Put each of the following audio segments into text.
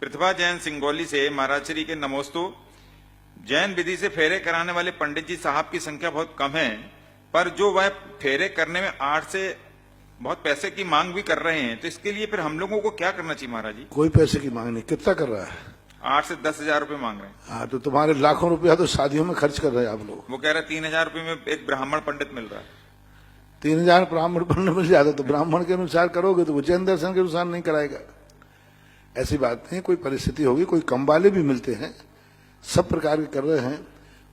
प्रतिभा जैन सिंगोली से महाराज श्री के नमोस्तु। जैन विधि से फेरे कराने वाले पंडित जी साहब की संख्या बहुत कम है, पर जो वह फेरे करने में आर्ट से बहुत पैसे की मांग भी कर रहे हैं, तो इसके लिए फिर हम लोगों को क्या करना चाहिए महाराज जी? कोई पैसे की मांग नहीं। कितना कर रहा है? 8 से 10,000 रुपए मांग रहे हैं। हाँ, तो तुम्हारे लाखों रुपया तो शादियों में खर्च कर रहे हैं आप लोग। वो कह रहे 3,000 रुपए में एक ब्राह्मण पंडित मिल रहा है। 3,000 ब्राह्मण पंडित मिल जाता तो ब्राह्मण के अनुसार करोगे तो वो जैन दर्शन के अनुसार नहीं कराएगा। ऐसी बात नहीं, कोई परिस्थिति होगी, कोई कम वाले भी मिलते हैं, सब प्रकार के कर रहे हैं,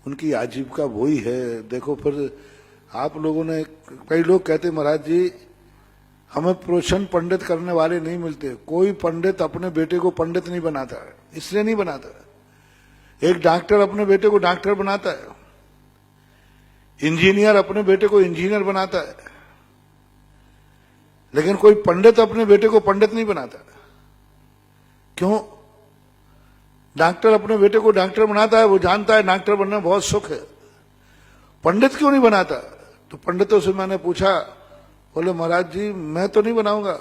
उनकी आजीविका वही है। देखो फिर आप लोगों ने, कई लोग कहते महाराज जी हमें प्रोशन पंडित करने वाले नहीं मिलते। कोई पंडित अपने बेटे को पंडित नहीं बनाता है, इसलिए नहीं बनाता। एक डॉक्टर अपने बेटे को डॉक्टर बनाता है, इंजीनियर अपने बेटे को इंजीनियर बनाता है, लेकिन कोई पंडित अपने बेटे को पंडित नहीं बनाता। क्यों? डॉक्टर अपने बेटे को डॉक्टर बनाता है, वो जानता है डॉक्टर बनने में बहुत सुख है। पंडित क्यों नहीं बनाता? तो पंडितों से मैंने पूछा, बोले महाराज जी मैं तो नहीं बनाऊंगा,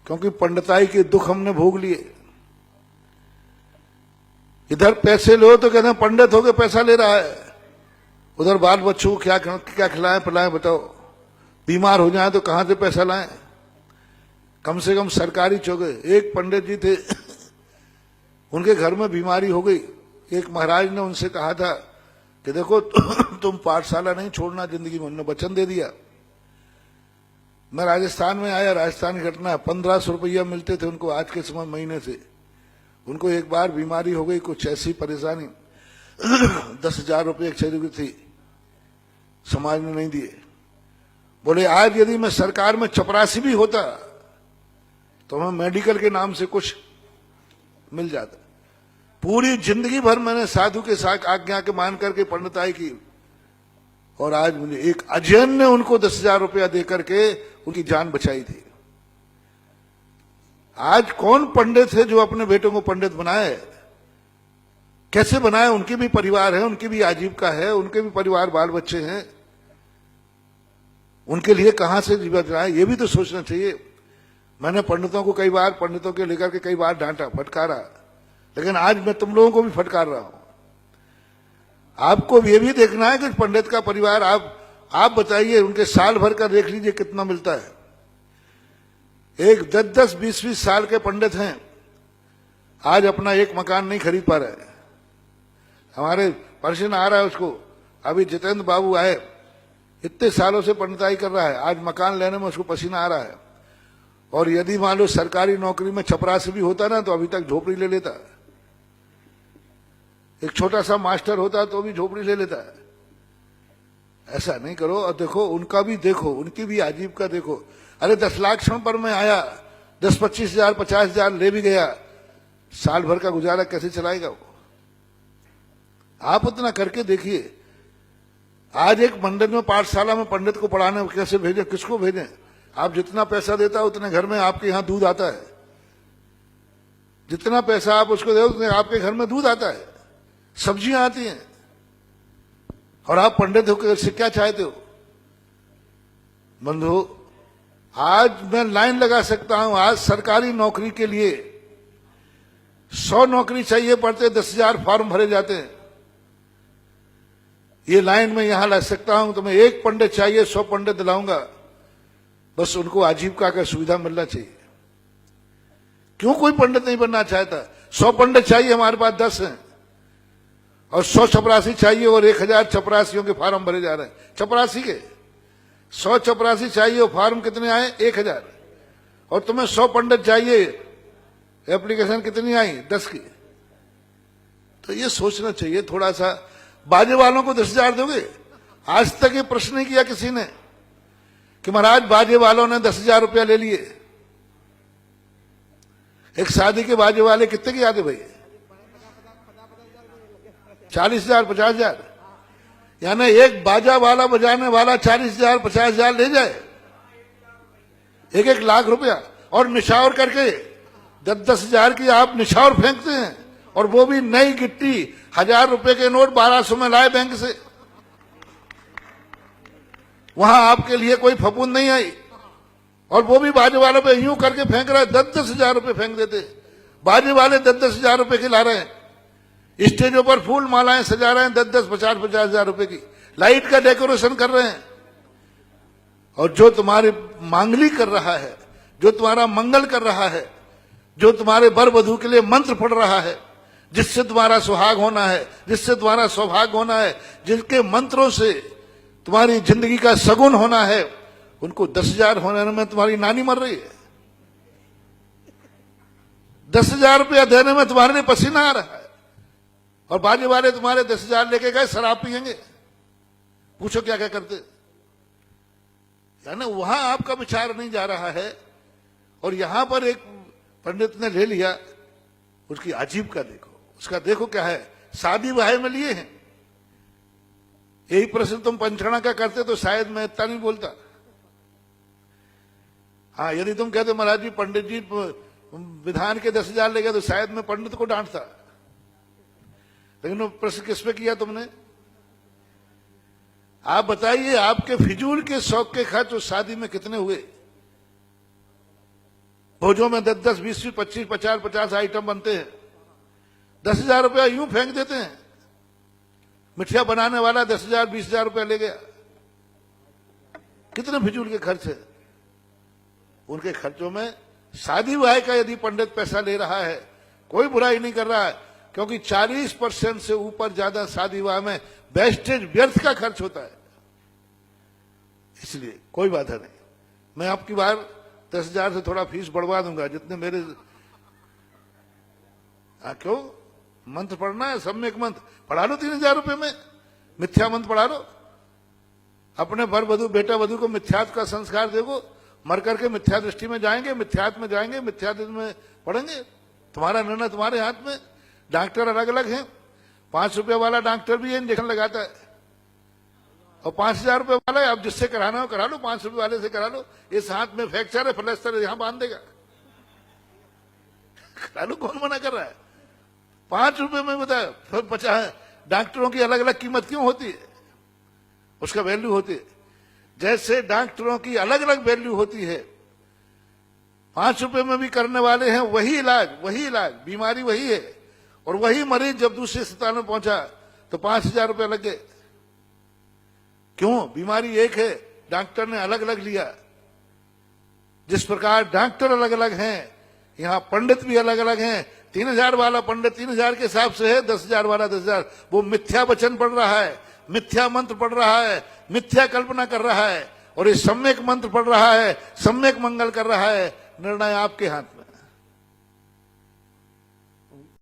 क्योंकि पंडिताई के दुख हमने भोग लिए। इधर पैसे लो तो कहते हैं पंडित होके पैसा ले रहा है, उधर बाल बच्चों को क्या खिलाएं पिलाएं बताओ। बीमार हो जाए तो कहां से पैसा लाएं? कम से कम सरकारी चौके। एक पंडित जी थे, उनके घर में बीमारी हो गई। एक महाराज ने उनसे कहा था कि देखो तुम पाठशाला नहीं छोड़ना जिंदगी में, उन्होंने वचन दे दिया। मैं राजस्थान में आया, राजस्थान की घटना है। 1,500 रुपया मिलते थे उनको आज के समय महीने से। उनको एक बार बीमारी हो गई, कुछ ऐसी परेशानी 10,000 रुपये चाहिए थी, समाज ने नहीं दिए। बोले आज यदि मैं सरकार में चपरासी भी होता तो हमें मेडिकल के नाम से कुछ मिल जाता। पूरी जिंदगी भर मैंने साधु के साथ आज्ञा के मान करके पंडिताई की, और आज मुझे एक अजैन ने उनको 10,000 रुपया देकर के उनकी जान बचाई थी। आज कौन पंडित है जो अपने बेटों को पंडित बनाए? कैसे बनाए? उनके भी परिवार है, उनकी भी आजीविका है, उनके भी परिवार बाल बच्चे हैं, उनके लिए कहां से जीवन जाए ये भी तो सोचना चाहिए। मैंने पंडितों को कई बार, पंडितों के लेकर के कई बार डांटा, फटकारा, लेकिन आज मैं तुम लोगों को भी फटकार रहा हूं। आपको ये भी देखना है कि पंडित का परिवार, आप बताइए उनके साल भर का देख लीजिए कितना मिलता है। एक 10-10, 20-20 साल के पंडित हैं, आज अपना एक मकान नहीं खरीद पा रहे। हमारे पर्सन आ रहा है उसको, अभी जितेंद्र बाबू आए, इतने सालों से पंडिताई कर रहा है, आज मकान लेने में उसको पसीना आ रहा है। और यदि मान लो सरकारी नौकरी में छपरासी भी होता ना तो अभी तक झोपड़ी ले लेता। एक छोटा सा मास्टर होता तो भी झोपड़ी ले लेता है। ऐसा नहीं करो। और देखो उनका भी, देखो उनकी भी आजीविका देखो। अरे 10 लाख क्षण पर मैं आया, 10-25 हजार 50 हजार ले भी गया, साल भर का गुजारा कैसे चलाएगा वो? आप उतना करके देखिए। आज एक मंदिर में, पाठशाला में पंडित को पढ़ाने कैसे भेजें, किसको भेजें? आप जितना पैसा देता है उतने घर में आपके यहां दूध आता है। जितना पैसा आप उसको दे उतने आपके घर में दूध आता है, सब्जियां आती हैं, और आप पंडित होकर से क्या चाहते हो? बंधु, आज मैं लाइन लगा सकता हूं। आज सरकारी नौकरी के लिए 100 नौकरी चाहिए पड़ते, 10,000 फॉर्म भरे जाते हैं। ये लाइन में यहां लग सकता हूं तो मैं एक पंडित चाहिए, 100 पंडित दिलाऊंगा। बस उनको आजीविका का सुविधा मिलना चाहिए। क्यों कोई पंडित नहीं बनना चाहता? 100 पंडित चाहिए, हमारे पास 10 हैं, और 100 चपरासी चाहिए, और 1,000 चपरासियों के फार्म भरे जा रहे हैं। चपरासी के 100 चपरासी चाहिए, और फार्म कितने आए? 1,000। और तुम्हें 100 पंडित चाहिए, एप्लीकेशन कितनी आई? 10 की। तो ये सोचना चाहिए थोड़ा सा। बाजे वालों को 10,000 दोगे? आज तक ये प्रश्न नहीं किया किसी ने कि महाराज बाजे वालों ने 10,000 रुपया ले लिए। एक शादी के बाजे वाले कितने के आते भाई? 40,000 50,000। यानी एक बाजा वाला बजाने वाला 40,000 50,000 ले जाए, 1-1 लाख रुपया, और निछावर करके 10-10 हजार की आप निछावर फेंकते हैं, और वो भी नई गिट्टी। 1,000 रुपए के नोट 1200 में लाए बैंक से। वहां आपके लिए कोई फपूंद नहीं आई, और वो भी बाजे वालों पे यूं करके फेंक रहा है। 10-10 हजार रुपए फेंक देते। बाजे वाले 10-10 हजार रुपए के ला रहे हैं, स्टेजों पर फूल मालाएं सजा रहे हैं 10-10, 50-50 हजार रुपए की, लाइट का डेकोरेशन कर रहे हैं। और जो तुम्हारे मांगली कर रहा है, जो तुम्हारा मंगल कर रहा है, जो तुम्हारे वर वधू के लिए मंत्र पढ़ रहा है, जिससे तुम्हारा सुहाग होना है, जिससे तुम्हारा सौभाग्य होना है, जिनके मंत्रों से तुम्हारी जिंदगी का सगुन होना है, उनको 10,000 होने में तुम्हारी नानी मर रही है। 10,000 रुपया देने में तुम्हारे लिए पसीना आ रहा है, और बाजे वाले तुम्हारे 10,000 लेके गए शराब पियेंगे। पूछो क्या क्या करते। यानी वहां आपका विचार नहीं जा रहा है, और यहां पर एक पंडित ने ले लिया, उसकी अजीब का देखो, उसका देखो क्या है, शादी ब्याह में लिए हैं। यही प्रश्न तुम पंचकर्णा का करते तो शायद मैं इतना नहीं बोलता। हाँ, यदि तुम कहते महाराज जी पंडित जी विधान के 10,000 ले गए तो शायद मैं पंडित को डांटता। लेकिन वो प्रश्न किस पे किया तुमने? आप बताइए, आपके फिजूल के शौक के खर्च उस शादी में कितने हुए? भोजों में 10-10, 20-20, 25, 50-50 आइटम बनते हैं, 10,000 रुपया यूं फेंक देते हैं। मिठिया बनाने वाला 10,000, 20,000 रुपया ले गया। कितने फिजूल के खर्च है? उनके खर्चों में शादी ब्याह का यदि पंडित पैसा ले रहा है, कोई बुराई नहीं कर रहा है, क्योंकि 40% से ऊपर ज्यादा शादी ब्याह में वेस्टेज, व्यर्थ का खर्च होता है। इसलिए कोई बाधा नहीं, मैं आपकी बार 10,000 से थोड़ा फीस बढ़वा दूंगा, जितने मेरे। क्यों? मंत्र पढ़ना है, सम्यक मंत्र पढ़ा लो 3,000 रुपए में, मिथ्या मंत्र पढ़ा लो। अपने वर वधू, बेटा वधू को मिथ्यात्व का संस्कार देखो, मर करके मिथ्या दृष्टि में जाएंगे, मिथ्यात्व में जाएंगे, मिथ्यात्व में पढ़ेंगे। तुम्हारा निर्णय तुम्हारे हाथ में। डॉक्टर अलग अलग हैं, 5 रुपये वाला डॉक्टर भी इंजेक्शन लगाता है, और 5,000 रुपये वाला है, आप जिससे कराना हो करा लो, 5 रुपये वाले से करा लो। इस हाथ में फ्रैक्चर है, प्लास्टर है, यहां बांध देगा, करा लो, कौन मना कर रहा है? 5 रुपये में बताया, फिर 50। डॉक्टरों की अलग अलग कीमत क्यों होती है? उसका वैल्यू होती है। जैसे डॉक्टरों की अलग अलग वैल्यू होती है, 5 रुपये में भी करने वाले हैं वही इलाज, बीमारी वही है, और वही मरीज जब दूसरे अस्पताल में पहुंचा तो 5,000 रुपये लग गए। क्यों? बीमारी एक है, डॉक्टर ने अलग अलग लिया। जिस प्रकार डॉक्टर अलग अलग हैं, यहां पंडित भी अलग अलग हैं। 3,000 वाला पंडित 3,000 के हिसाब से है, 10,000 वाला 10,000। वो मिथ्या वचन पढ़ रहा है, मिथ्या मंत्र पढ़ रहा है, मिथ्या कल्पना कर रहा है, और ये सम्यक मंत्र पढ़ रहा है, सम्यक मंगल कर रहा है। निर्णय आपके हाथ में।